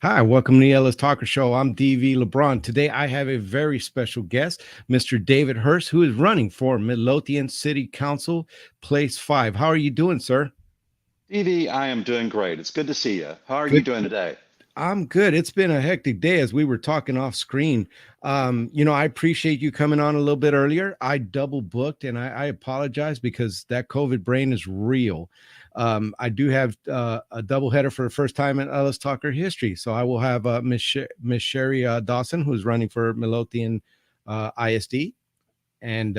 Hi, welcome to the Ellis Talker Show. I'm DV LeBron. Today I have a very special guest, Mr. David Hurst, who is running for Midlothian City Council, Place 5. How are you doing, sir? Evie, I am doing great. It's good to see you. How are you Good. doing today? I'm good. It's been a hectic day as we were talking off screen. I appreciate you coming on a little bit earlier. I double booked and I apologize because that COVID brain is real. I do have a double header for the first time in Ellis Talker history. So I will have Miss Sherry Dawson, who's running for Midlothian ISD. And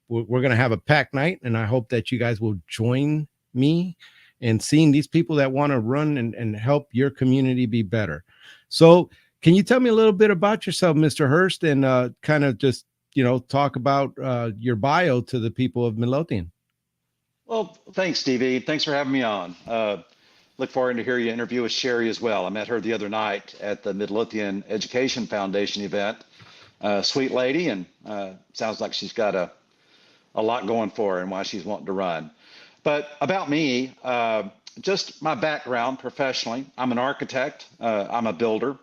we're going to have a pack night. And I hope that you guys will join me and seeing these people that want to run and help your community be better. So, can you tell me a little bit about yourself, Mr. Hurst, and kind of just talk about your bio to the people of Midlothian? Well, thanks, Stevie. Thanks for having me on. Look forward to hear you interview with Sherry as well. I met her the other night at the Midlothian Education Foundation event. Sweet lady, and sounds like she's got a lot going for her and why she's wanting to run. But about me, just my background professionally, I'm an architect, I'm a builder.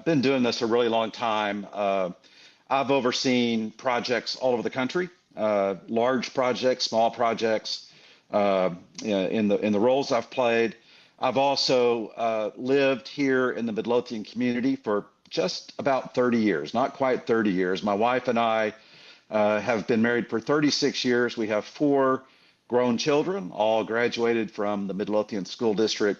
Been doing this a really long time. I've overseen projects all over the country, large projects, small projects, in the roles I've played. I've also lived here in the Midlothian community for just about 30 years, not quite 30 years. My wife and I have been married for 36 years. We have four grown children, all graduated from the Midlothian School District,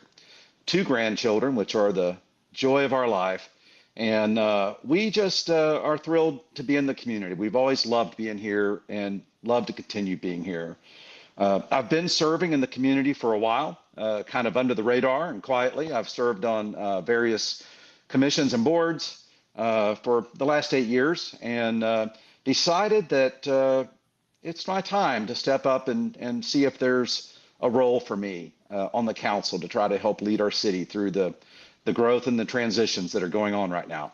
two grandchildren, which are the joy of our life. And we just are thrilled to be in the community. We've always loved being here and love to continue being here. I've been serving in the community for a while, kind of under the radar and quietly. I've served on various commissions and boards for the last 8 years and decided that it's my time to step up and see if there's a role for me on the council to try to help lead our city through the growth and the transitions that are going on right now.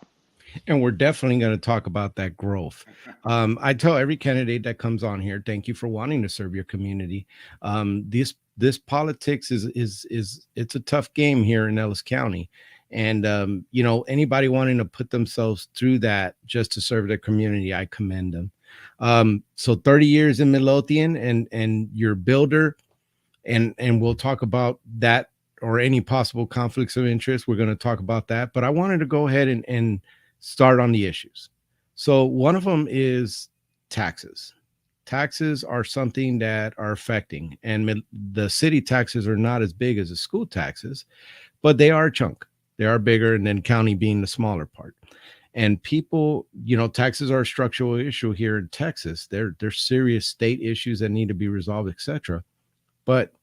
And we're definitely going to talk about that growth. I tell every candidate that comes on here, thank you for wanting to serve your community. This politics is it's a tough game here in Ellis County, and anybody wanting to put themselves through that just to serve their community, I commend them. So 30 years in Midlothian, and your builder, and we'll talk about that or any possible conflicts of interest. We're going to talk about that, but I wanted to go ahead and start on the issues. So one of them is taxes. Taxes are something that are affecting, and the city taxes are not as big as the school taxes, but they are a chunk. They are bigger, and then county being the smaller part. And people, taxes are a structural issue here in Texas. They're serious state issues that need to be resolved, etc. But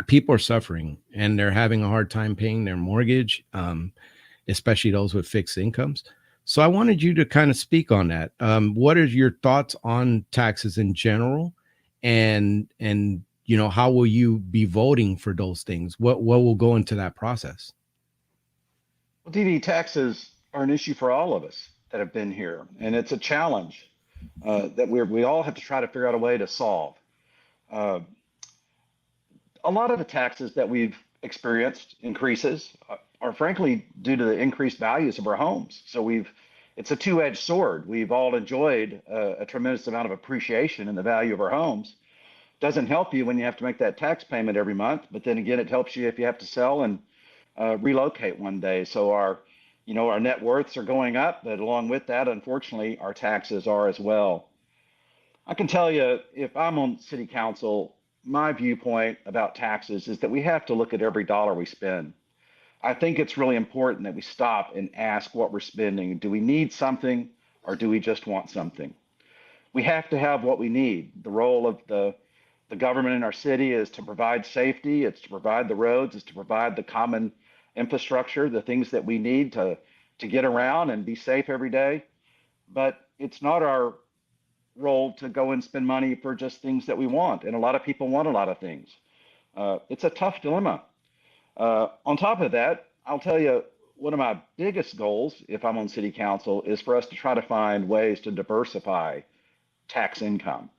people are suffering and they're having a hard time paying their mortgage, especially those with fixed incomes. So I wanted you to kind of speak on that. What are your thoughts on taxes in general, and how will you be voting for those things? What will go into that process? Well, DD, taxes are an issue for all of us that have been here, and it's a challenge that we all have to try to figure out a way to solve. Uh, a lot of the taxes that we've experienced increases are frankly due to the increased values of our homes. So it's a two-edged sword. We've all enjoyed a tremendous amount of appreciation in the value of our homes. Doesn't help you when you have to make that tax payment every month, but then again, it helps you if you have to sell and relocate one day. So our net worths are going up, but along with that, unfortunately, our taxes are as well. I can tell you, if I'm on city council, my viewpoint about taxes is that we have to look at every dollar we spend. I think it's really important that we stop and ask what we're spending. Do we need something or do we just want something? We have to have what we need. The role of the government in our city is to provide safety, it's to provide the roads, it's to provide the common infrastructure, the things that we need to get around and be safe every day. But it's not our role to go and spend money for just things that we want. And a lot of people want a lot of things. It's a tough dilemma. On top of that, I'll tell you, one of my biggest goals, if I'm on city council, is for us to try to find ways to diversify tax income.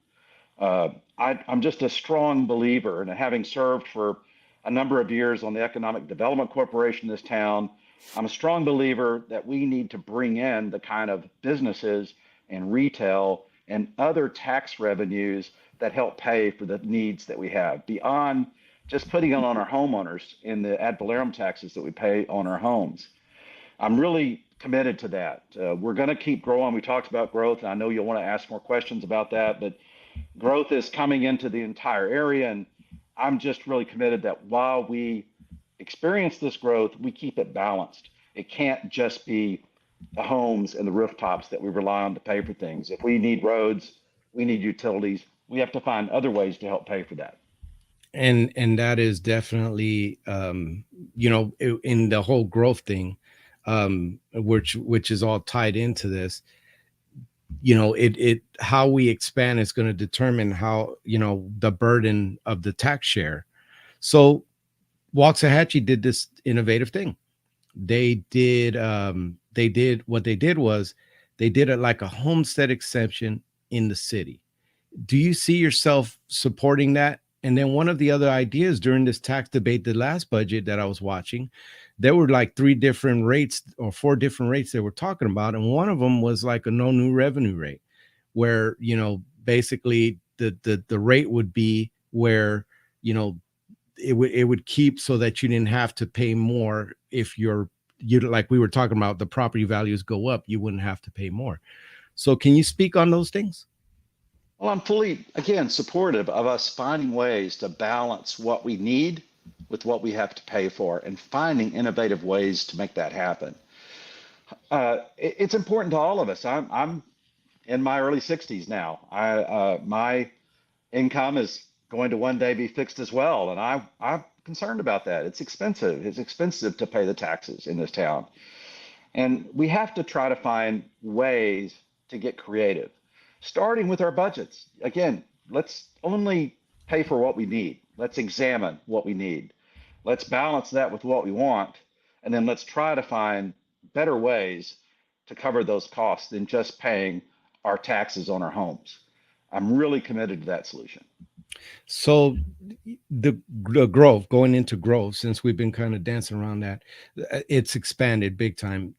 I'm just a strong believer, and having served for a number of years on the Economic Development Corporation in this town, I'm a strong believer that we need to bring in the kind of businesses and retail and other tax revenues that help pay for the needs that we have beyond just putting it on our homeowners in the ad valorem taxes that we pay on our homes. I'm really committed to that. We're going to keep growing. We talked about growth, and I know you'll want to ask more questions about that, but growth is coming into the entire area, and I'm just really committed that while we experience this growth, we keep it balanced. It can't just be the homes and the rooftops that we rely on to pay for things. If we need roads, we need utilities, we have to find other ways to help pay for that. And that is definitely in the whole growth thing, which is all tied into this. It how we expand is going to determine how, the burden of the tax share. So Waxahachie did this innovative thing. They did what they did was they did it like a homestead exemption in the city. Do you see yourself supporting that? And then one of the other ideas during this tax debate, the last budget that I was watching, there were like three different rates or four different rates they were talking about. And one of them was like a no new revenue rate, where, basically the rate would be where, it would keep so that you didn't have to pay more. If you like we were talking about, the property values go up, you wouldn't have to pay more. So can you speak on those things? Well, I'm fully, again, supportive of us finding ways to balance what we need with what we have to pay for and finding innovative ways to make that happen. It's important to all of us. I'm in my early 60s now. My income is going to one day be fixed as well, and I'm concerned about that. It's expensive. It's expensive to pay the taxes in this town, and we have to try to find ways to get creative, starting with our budgets. Again, let's only pay for what we need. Let's examine what we need. Let's balance that with what we want, and then let's try to find better ways to cover those costs than just paying our taxes on our homes. I'm really committed to that solution. So the growth, going into growth, since we've been kind of dancing around that, it's expanded big time.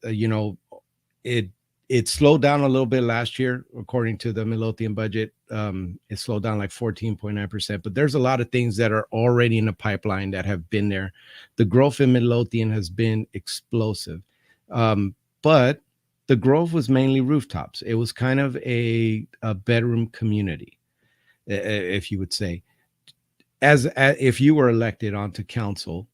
It it slowed down a little bit last year, according to the Midlothian budget. It slowed down like 14.9%, but there's a lot of things that are already in the pipeline that have been there. The growth in Midlothian has been explosive. But the growth was mainly rooftops. It was kind of a bedroom community, if you would say. As if you were elected onto council,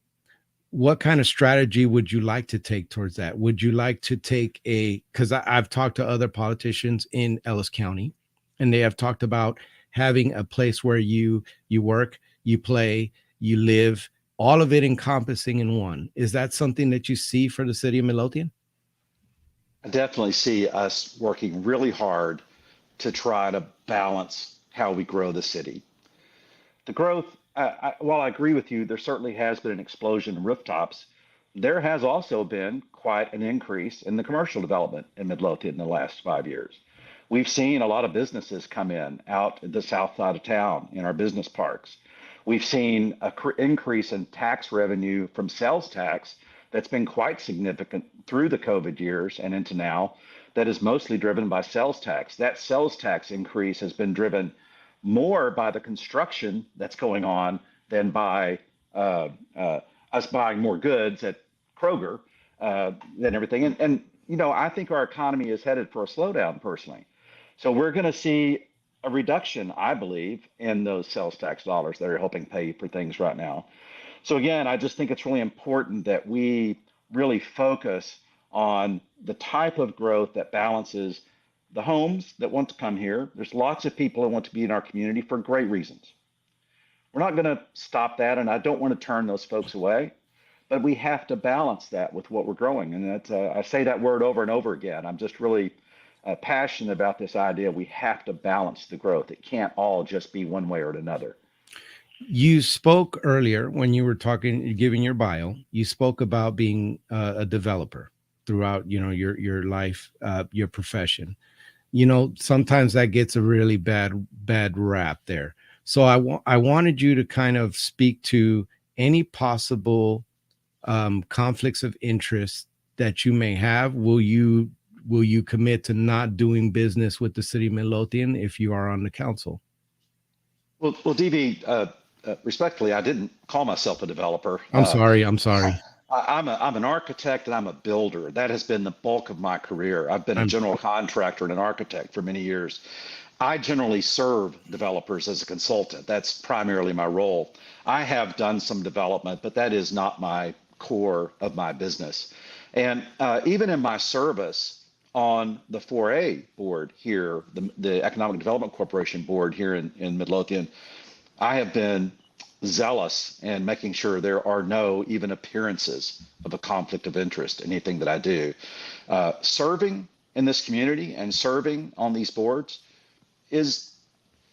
what kind of strategy would you like to take towards that? Would you like to take because I've talked to other politicians in Ellis County, and they have talked about having a place where you work, you play, you live, all of it encompassing in one. Is that something that you see for the city of Midlothian? I definitely see us working really hard to try to balance how we grow the city. The growth, while I agree with you, there certainly has been an explosion in rooftops. There has also been quite an increase in the commercial development in Midlothian in the last 5 years. We've seen a lot of businesses come in out the south side of town in our business parks. We've seen an increase in tax revenue from sales tax that's been quite significant through the COVID years and into now, that is mostly driven by sales tax. That sales tax increase has been driven more by the construction that's going on than by us buying more goods at Kroger than everything. And you know, I think our economy is headed for a slowdown personally. So we're going to see a reduction, I believe, in those sales tax dollars that are helping pay for things right now. So again, I just think it's really important that we really focus on the type of growth that balances the homes that want to come here. There's lots of people that want to be in our community for great reasons. We're not going to stop that, and I don't want to turn those folks away, but we have to balance that with what we're growing. And that's, I say that word over and over again. I'm just really passionate about this idea. We have to balance the growth. It can't all just be one way or another. You spoke earlier when you were talking, giving your bio. You spoke about being a developer throughout, your life, your profession. Sometimes that gets a really bad rap there. So I wanted you to kind of speak to any possible conflicts of interest that you may have, will you commit to not doing business with the city of Midlothian if you are on the council? Well, DV, respectfully, I didn't call myself a developer. I'm sorry. I'm sorry. I'm an architect and I'm a builder. That has been the bulk of my career. I've been a I'm general contractor and an architect for many years. I generally serve developers as a consultant. That's primarily my role. I have done some development, but that is not my core of my business. And even in my service on the 4A board here, the Economic Development Corporation board here in Midlothian, I have been zealous in making sure there are no even appearances of a conflict of interest in anything that I do. Serving in this community and serving on these boards is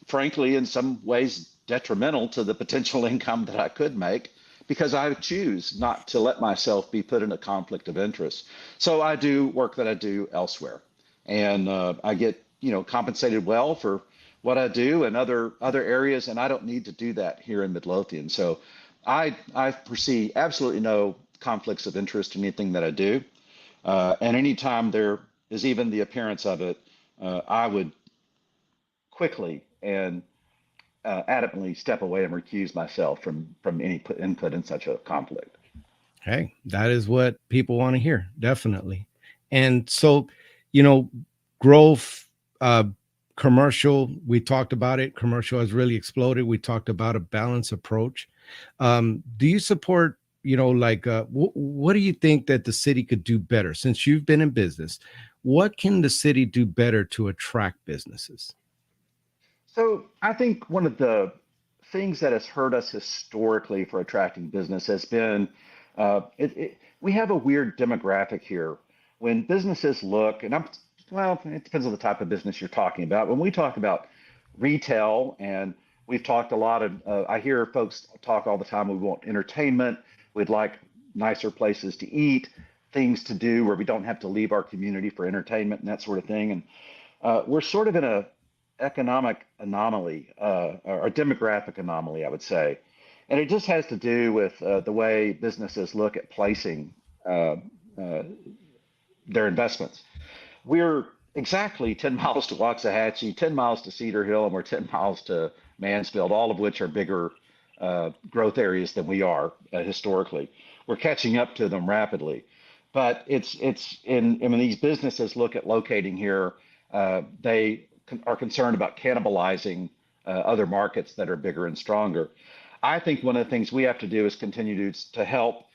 frankly in some ways detrimental to the potential income that I could make because I choose not to let myself be put in a conflict of interest. So I do work that I do elsewhere, and I get compensated well for what I do in other areas, and I don't need to do that here in Midlothian. So I foresee absolutely no conflicts of interest in anything that I do, and anytime there is even the appearance of it, I would quickly and adamantly step away and recuse myself from any input in such a conflict. Hey, that is what people want to hear, definitely. And so, you know, growth, uh, commercial, we talked about it. Commercial has really exploded. We talked about a balanced approach. Do you support, like, what do you think that the city could do better since you've been in business? What can the city do better to attract businesses? So I think one of the things that has hurt us historically for attracting business has been we have a weird demographic here. When businesses look, and well, it depends on the type of business you're talking about. When we talk about retail, and we've talked a lot of, I hear folks talk all the time, we want entertainment, we'd like nicer places to eat, things to do where we don't have to leave our community for entertainment and that sort of thing. And we're sort of in a economic anomaly, or a demographic anomaly, I would say. And it just has to do with the way businesses look at placing uh, uh, their investments. We're exactly 10 miles to Waxahachie, 10 miles to Cedar Hill, and we're 10 miles to Mansfield, all of which are bigger growth areas than we are historically. We're catching up to them rapidly. But when these businesses look at locating here, they are concerned about cannibalizing other markets that are bigger and stronger. I think one of the things we have to do is continue to help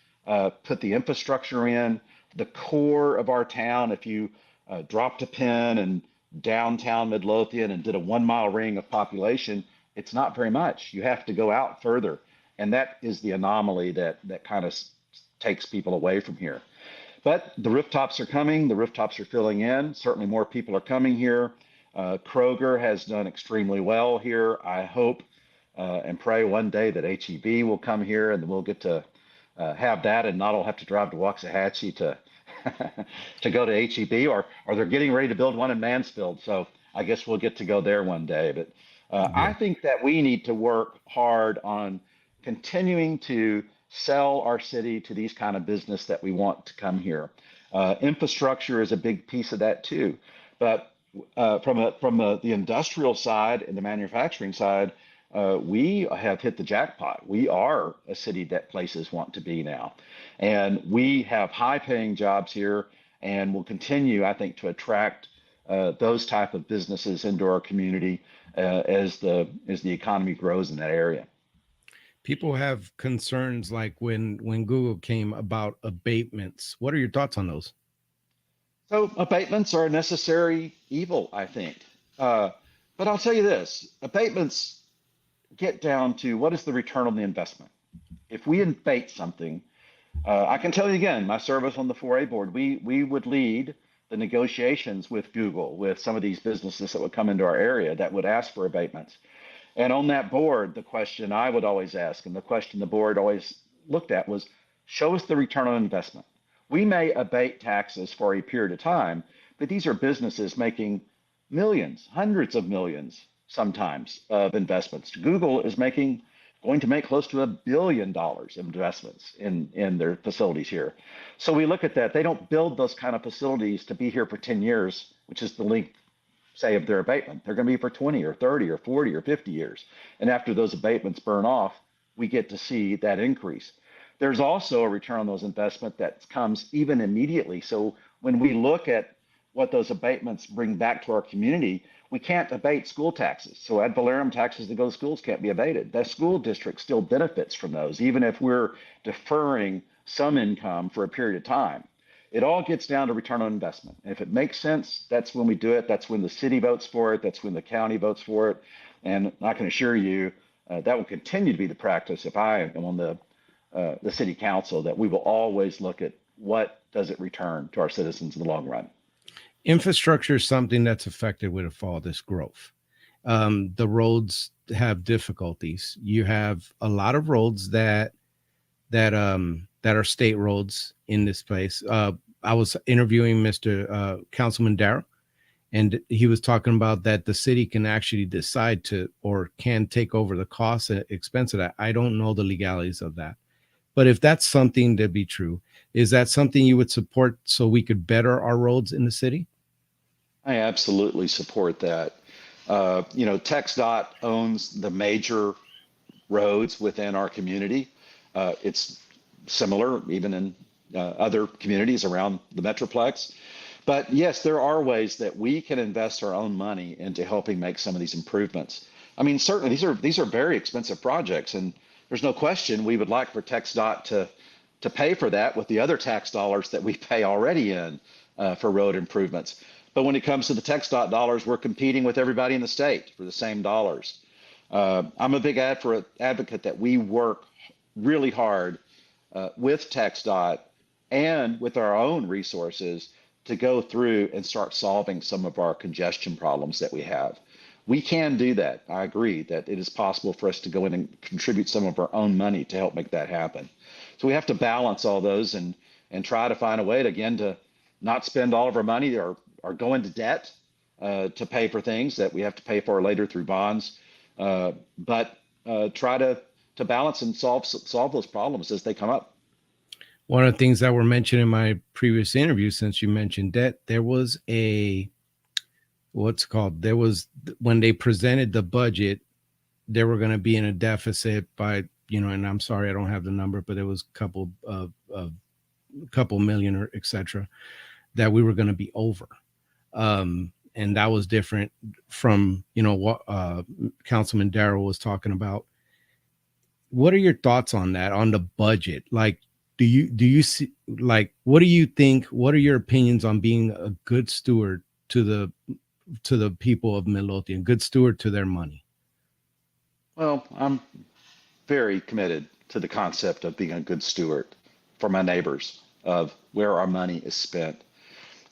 put the infrastructure in the core of our town. If you dropped a pin in downtown Midlothian and did a 1 mile ring of population, it's not very much. You have to go out further. And that is the anomaly that kind of takes people away from here. But the rooftops are coming, the rooftops are filling in. Certainly more people are coming here. Kroger has done extremely well here. I hope and pray one day that HEB will come here and we'll get to have that and not all have to drive to Waxahachie to to go to HEB, or they're getting ready to build one in Mansfield. So I guess we'll get to go there one day. But I Yeah. think that we need to work hard on continuing to sell our city to these kind of business that we want to come here. Infrastructure is a big piece of that too. But the industrial side and the manufacturing side, we have hit the jackpot. We are a city that places want to be now, and we have high-paying jobs here, and will continue, I think, to attract those type of businesses into our community as the economy grows in that area. People have concerns like when Google came about abatements. What are your thoughts on those? So abatements are a necessary evil, I think. Uh, but I'll tell you this: abatements get down to what is the return on the investment. If we abate something, I can tell you again, my service on the 4A board, we would lead the negotiations with Google, with some of these businesses that would come into our area that would ask for abatements. And on that board, the question I would always ask, and the question the board always looked at was, show us the return on investment. We may abate taxes for a period of time, but these are businesses making millions, hundreds of millions sometimes of investments. Google is making going to make close to $1 billion in investments in their facilities here. So we look at that. They don't build those kind of facilities to be here for 10 years, which is the length, say, of their abatement. They're going to be for 20 or 30 or 40 or 50 years. And after those abatements burn off, we get to see that increase. There's also a return on those investment that comes even immediately. So when we look at what those abatements bring back to our community, we can't abate school taxes. So ad valorem taxes that go to schools can't be abated. The school district still benefits from those, even if we're deferring some income for a period of time. It all gets down to return on investment. And if it makes sense, that's when we do it. That's when the city votes for it. That's when the county votes for it. And I can assure you that will continue to be the practice if I am on the city council, that we will always look at what does it return to our citizens in the long run. Infrastructure is something that's affected with all this growth. The roads have difficulties. You have a lot of roads that are state roads in this place. I was interviewing Mr. Councilman Darrow, and he was talking about that the city can actually decide to or can take over the cost and expense of that. I don't know the legalities of that. But if that's something to be true, is that something you would support so we could better our roads in the city? I absolutely support that. TxDOT owns the major roads within our community. It's similar even in other communities around the Metroplex. But yes, there are ways that we can invest our own money into helping make some of these improvements. I mean, certainly these are very expensive projects, and there's no question we would like for TxDOT to pay for that with the other tax dollars that we pay already in for road improvements. But when it comes to the TxDOT dollars, we're competing with everybody in the state for the same dollars. I'm a big advocate that we work really hard with TxDOT and with our own resources to go through and start solving some of our congestion problems that we have. We can do that. I agree that it is possible for us to go in and contribute some of our own money to help make that happen. So we have to balance all those and try to find a way to, again, to not spend all of our money or go into debt to pay for things that we have to pay for later through bonds, but try to balance and solve those problems as they come up. One of the things that were mentioned in my previous interview, since you mentioned debt, there was when they presented the budget, they were going to be in a deficit by, and I'm sorry, I don't have the number, but it was a couple million or et cetera, that we were going to be over. And that was different from, what Councilman Darrow was talking about. What are your thoughts on that, on the budget? Like, do you see, like, what do you think? What are your opinions on being a good steward to the people of Midlothian, good steward to their money? Well, I'm very committed to the concept of being a good steward for my neighbors of where our money is spent.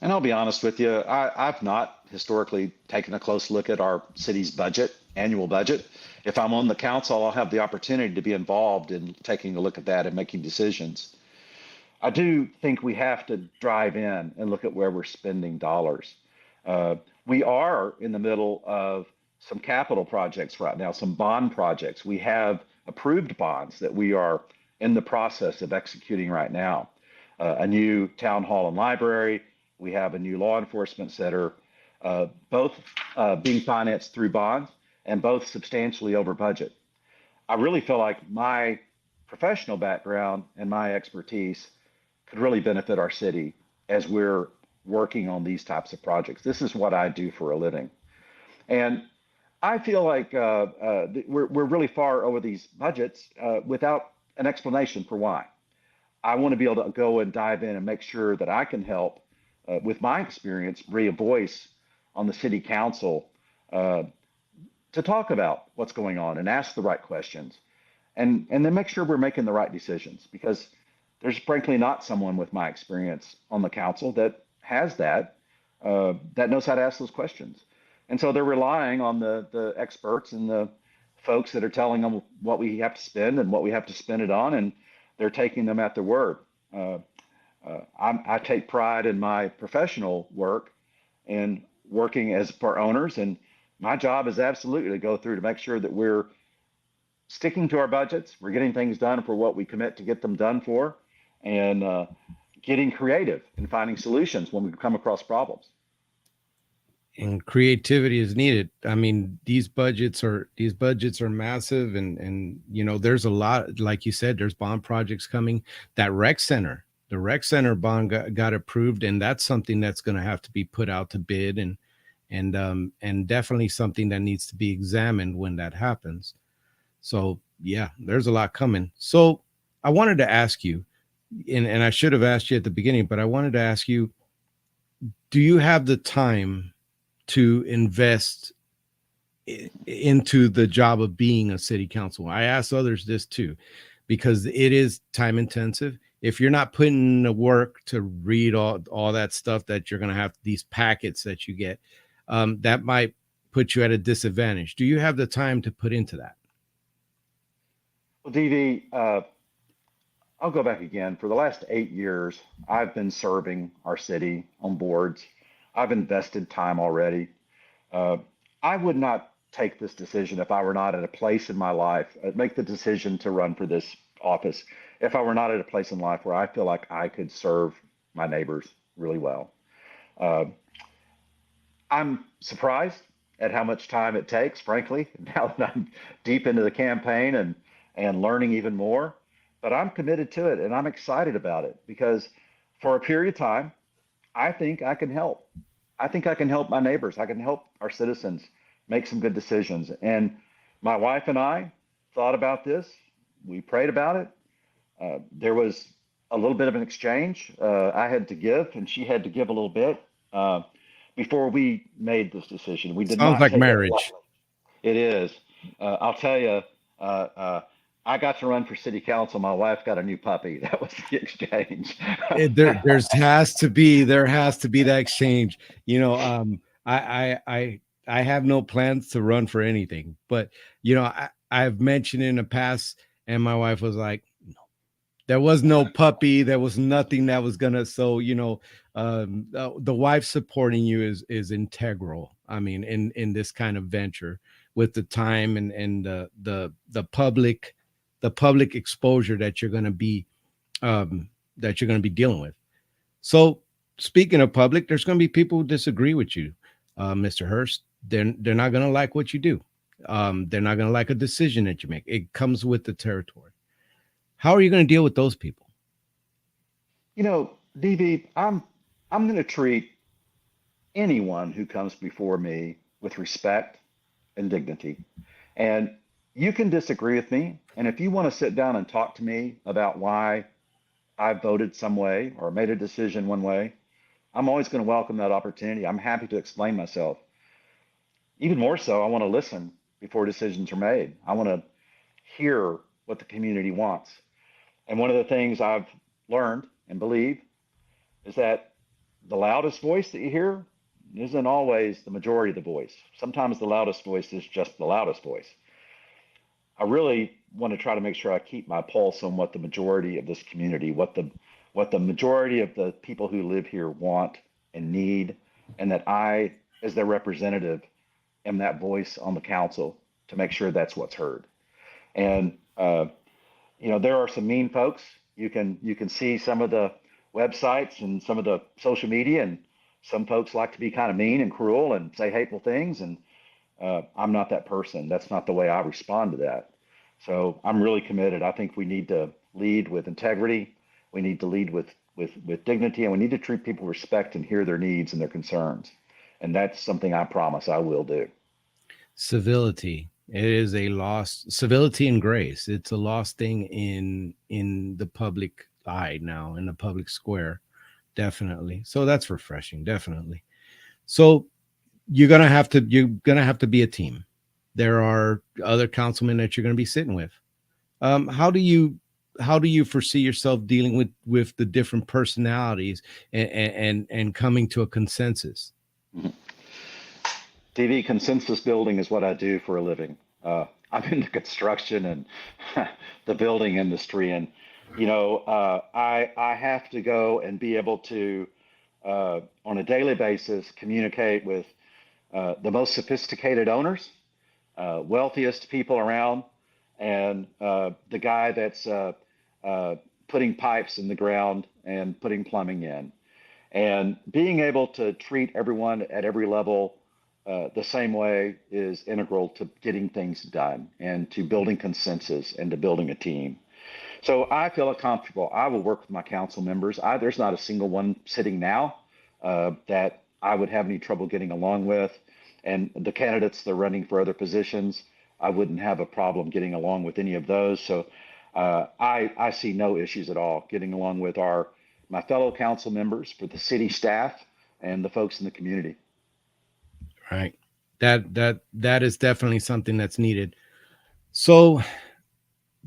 And I'll be honest with you, I've not historically taken a close look at our city's budget, annual budget. If I'm on the council, I'll have the opportunity to be involved in taking a look at that and making decisions. I do think we have to drive in and look at where we're spending dollars. We are in the middle of some capital projects right now, some bond projects. We have approved bonds that we are in the process of executing right now. A new town hall and library. We have a new law enforcement center, both being financed through bonds and both substantially over budget. I really feel like my professional background and my expertise could really benefit our city as we're working on these types of projects. This is what I do for a living. And I feel like we're really far over these budgets without an explanation for why. I want to be able to go and dive in and make sure that I can help, with my experience, bring a voice on the city council to talk about what's going on and ask the right questions, and then make sure we're making the right decisions, because there's frankly not someone with my experience on the council that has that knows how to ask those questions. And so they're relying on the experts and the folks that are telling them what we have to spend and what we have to spend it on, and they're taking them at their word. I take pride in my professional work and working as for owners, and my job is absolutely to go through to make sure that we're sticking to our budgets. We're getting things done for what we commit to get them done for, and getting creative and finding solutions when we come across problems. And creativity is needed. I mean, these budgets are massive, and there's a lot. Like you said, there's bond projects coming. That the rec center bond got approved, and that's something that's going to have to be put out to bid, and definitely something that needs to be examined when that happens. So yeah, there's a lot coming. So I wanted to ask you, and I should have asked you at the beginning, but I wanted to ask you, do you have the time to invest into the job of being a city council? I ask others this too, because it is time intensive. If you're not putting in the work to read all that stuff that you're going to have, these packets that you get, that might put you at a disadvantage. Do you have the time to put into that? Well, DV, I'll go back again. For the last 8 years, I've been serving our city on boards. I've invested time already. Uh, I would not take this decision if I were not at a place in my life, make the decision to run for this office, if I were not at a place in life where I feel like I could serve my neighbors really well. Uh, I'm surprised at how much time it takes, frankly, now that I'm deep into the campaign and learning even more. But I'm committed to it and I'm excited about it because for a period of time, I think I can help. I think I can help my neighbors. I can help our citizens make some good decisions. And my wife and I thought about this. We prayed about it. There was a little bit of an exchange. I had to give, and she had to give a little bit before we made this decision. We did Sounds not like take it marriage. lightly. It is. I'll tell you, I got to run for city council. My wife got a new puppy. That was the exchange. There has to be that exchange. I have no plans to run for anything, but I've mentioned in the past, and my wife was like, there was no puppy. There was nothing that was gonna. So the wife supporting you is integral. I mean, in this kind of venture, with the time and the public exposure that you're gonna be dealing with. So speaking of public, there's gonna be people who disagree with you, Mr. Hurst. They're not gonna like what you do. They're not gonna like a decision that you make. It comes with the territory. How are you going to deal with those people? DV, I'm going to treat anyone who comes before me with respect and dignity. And you can disagree with me. And if you want to sit down and talk to me about why I voted some way or made a decision one way, I'm always going to welcome that opportunity. I'm happy to explain myself. Even more so, I want to listen before decisions are made. I want to hear what the community wants. And one of the things I've learned and believe is that the loudest voice that you hear isn't always the majority of the voice. Sometimes the loudest voice is just the loudest voice. I really want to try to make sure I keep my pulse on what the majority of this community, what the majority of the people who live here want and need, and that I, as their representative, am that voice on the council to make sure that's what's heard. And there are some mean folks. You can see some of the websites and some of the social media, and some folks like to be kind of mean and cruel and say hateful things. And I'm not that person. That's not the way I respond to that. So I'm really committed. I think we need to lead with integrity. We need to lead with dignity, and we need to treat people with respect and hear their needs and their concerns. And that's something I promise I will do. Civility. It is a lost civility and grace. It's a lost thing in the public eye now, in the public square. Definitely. So that's refreshing. Definitely. So you're gonna have to be a team. There are other councilmen that you're gonna be sitting with. How do you foresee yourself dealing with the different personalities and coming to a consensus? Mhm. TV consensus building is what I do for a living. I'm into construction and the building industry, and I have to go and be able to on a daily basis communicate with the most sophisticated owners, wealthiest people around, and the guy that's putting pipes in the ground and putting plumbing in. And being able to treat everyone at every level the same way is integral to getting things done and to building consensus and to building a team. So I feel comfortable. I will work with my council members. There's not a single one sitting now that I would have any trouble getting along with. And the candidates that are running for other positions, I wouldn't have a problem getting along with any of those. So I see no issues at all getting along with my fellow council members, for the city staff, and the folks in the community. Right. That is definitely something that's needed. So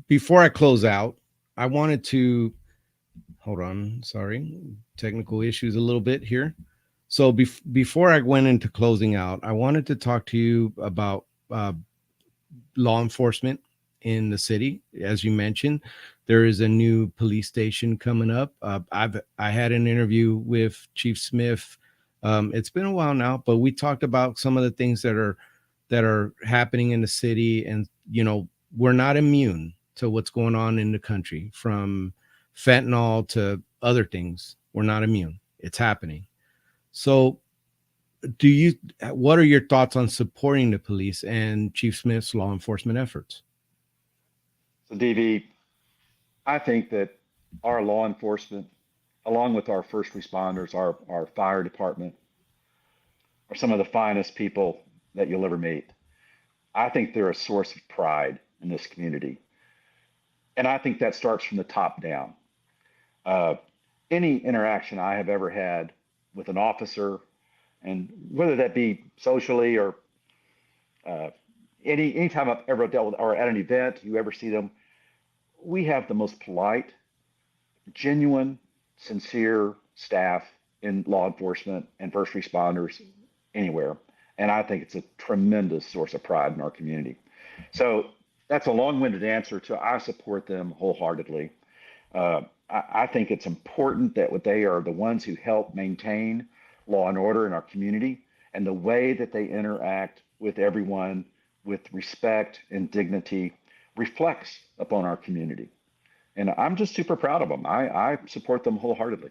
before I close out, I wanted to hold on. Sorry, technical issues a little bit here. So before I went into closing out, I wanted to talk to you about law enforcement in the city. As you mentioned, there is a new police station coming up. I had an interview with Chief Smith. It's been a while now, but we talked about some of the things that are happening in the city, and we're not immune to what's going on in the country, from fentanyl to other things. We're not immune. It's happening. So what are your thoughts on supporting the police and Chief Smith's law enforcement efforts? So, DV, I think that our law enforcement, along with our first responders, our fire department, are some of the finest people that you'll ever meet. I think they're a source of pride in this community. And I think that starts from the top down. Any interaction I have ever had with an officer, and whether that be socially or anytime I've ever dealt with, or at an event, you ever see them, we have the most polite, genuine, sincere staff in law enforcement and first responders anywhere. And I think it's a tremendous source of pride in our community. So that's a long-winded answer to I support them wholeheartedly. I think it's important that they are the ones who help maintain law and order in our community, and the way that they interact with everyone with respect and dignity reflects upon our community. And I'm just super proud of them. I support them wholeheartedly.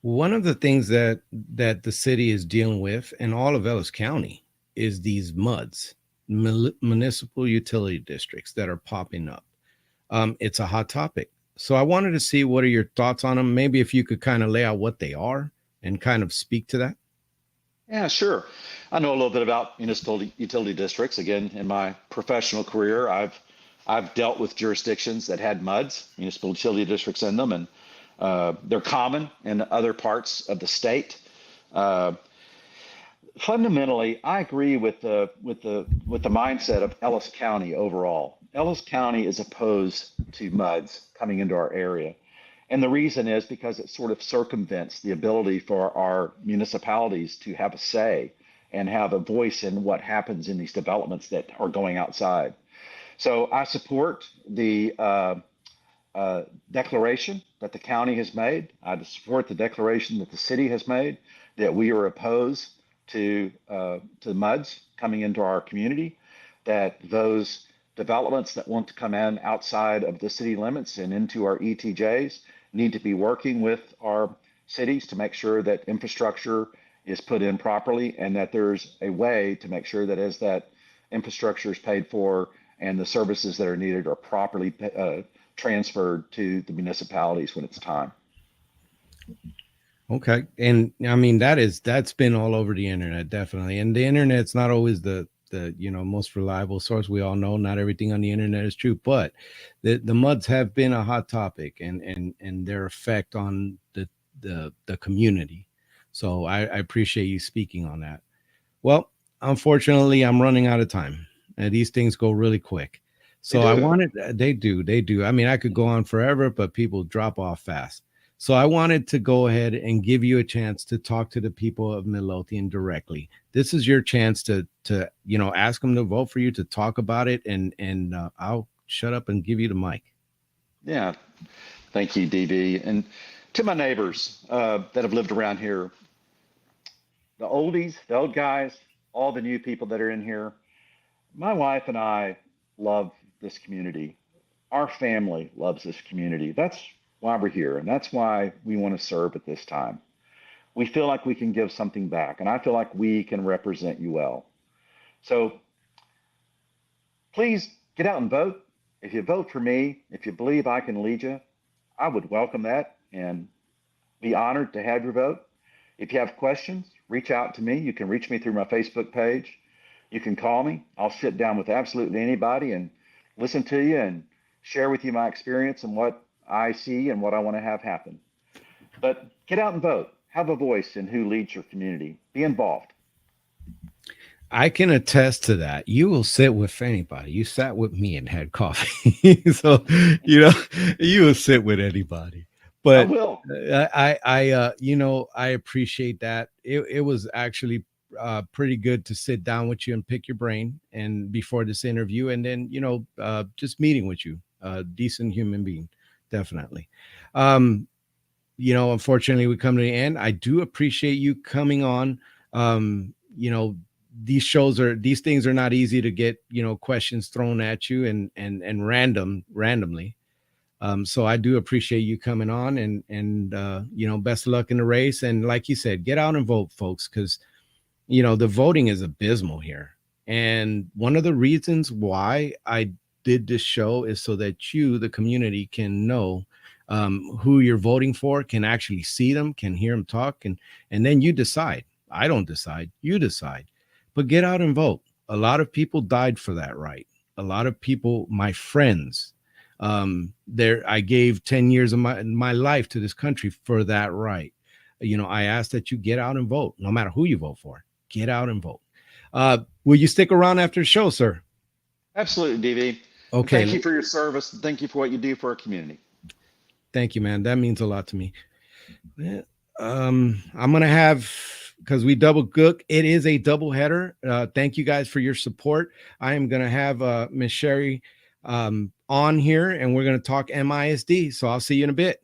One of the things that the city is dealing with, and all of Ellis County, is these MUDs, municipal utility districts, that are popping up. It's a hot topic. So I wanted to see, what are your thoughts on them? Maybe if you could kind of lay out what they are and kind of speak to that. Yeah, sure. I know a little bit about municipal utility districts. Again, in my professional career, I've dealt with jurisdictions that had MUDs, municipal utility districts, in them, and they're common in other parts of the state. Fundamentally, I agree with the mindset of Ellis County overall. Ellis County is opposed to MUDs coming into our area. And the reason is because it sort of circumvents the ability for our municipalities to have a say and have a voice in what happens in these developments that are going outside. So I support the declaration that the county has made. I support the declaration that the city has made, that we are opposed to MUDs coming into our community, that those developments that want to come in outside of the city limits and into our ETJs need to be working with our cities to make sure that infrastructure is put in properly, and that there's a way to make sure that as that infrastructure is paid for and the services that are needed are properly transferred to the municipalities when it's time. Okay. And I mean, that's been all over the internet, definitely. And the internet's not always the most reliable source. We all know not everything on the internet is true, but the MUDs have been a hot topic, and their effect on the community. So I appreciate you speaking on that. Well, unfortunately, I'm running out of time, and these things go really quick. So they do. I mean, I could go on forever, but people drop off fast. So I wanted to go ahead and give you a chance to talk to the people of Midlothian directly. This is your chance to ask them to vote for you, to talk about it, and I'll shut up and give you the mic. Yeah, thank you, DB. And to my neighbors that have lived around here, the oldies, the old guys, all the new people that are in here, my wife and I love this community. Our family loves this community. That's why we're here, and that's why we want to serve at this time. We feel like we can give something back, and I feel like we can represent you well. So please get out and vote. If you vote for me, if you believe I can lead you, I would welcome that and be honored to have your vote. If you have questions, reach out to me. You can reach me through my Facebook page. You can call me. I'll sit down with absolutely anybody and listen to you and share with you my experience and what I see and what I want to have happen. But get out and vote. Have a voice in who leads your community. Be involved. I can attest to that. You will sit with anybody. You sat with me and had coffee. So, you will sit with anybody. I But will. I appreciate that. It was actually pretty good to sit down with you and pick your brain and before this interview, and then just meeting with you, decent human being, definitely. Unfortunately, we come to the end. I do appreciate you coming on. These things are not easy to get, questions thrown at you and randomly. So I do appreciate you coming on, and best of luck in the race. And like you said, get out and vote, folks, because the voting is abysmal here. And one of the reasons why I did this show is so that you, the community, can know who you're voting for, can actually see them, can hear them talk, and then you decide. I don't decide, you decide. But get out and vote. A lot of people died for that right. A lot of people, my friends, I gave 10 years of my life to this country for that right. I ask that you get out and vote, no matter who you vote for. Get out and vote. Will you stick around after the show, sir? Absolutely, DV. Okay. And thank you for your service. Thank you for what you do for our community. Thank you, man. That means a lot to me. I'm going to have, because we double cook, it is a double header. Thank you guys for your support. I am going to have Miss Sherry on here, and we're going to talk MISD. So I'll see you in a bit.